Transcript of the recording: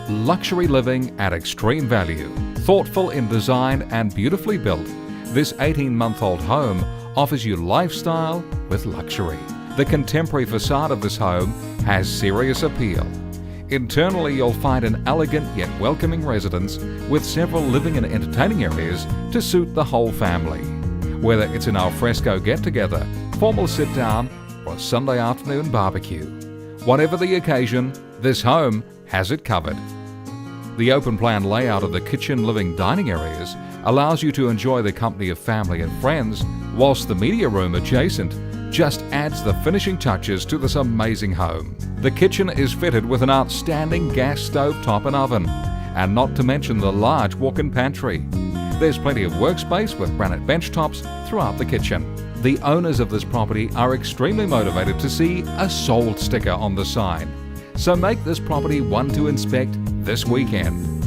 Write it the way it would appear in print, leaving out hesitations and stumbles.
Luxury living at extreme value. Thoughtful in design and beautifully built, this 18-month-old home offers you lifestyle with luxury. The contemporary facade of this home has serious appeal. Internally, you'll find an elegant yet welcoming residence with several living and entertaining areas to suit the whole family. Whether it's an alfresco get-together, formal sit-down, or a Sunday afternoon barbecue. Whatever the occasion, this home has it covered. The open-plan layout of the kitchen, living, dining areas allows you to enjoy the company of family and friends, whilst the media room adjacent just adds the finishing touches to this amazing home. The kitchen is fitted with an outstanding gas stove top and oven, and not to mention the large walk-in pantry. There's plenty of workspace with granite bench tops throughout the kitchen. The owners of this property are extremely motivated to see a sold sticker on the sign. So make this property one to inspect this weekend.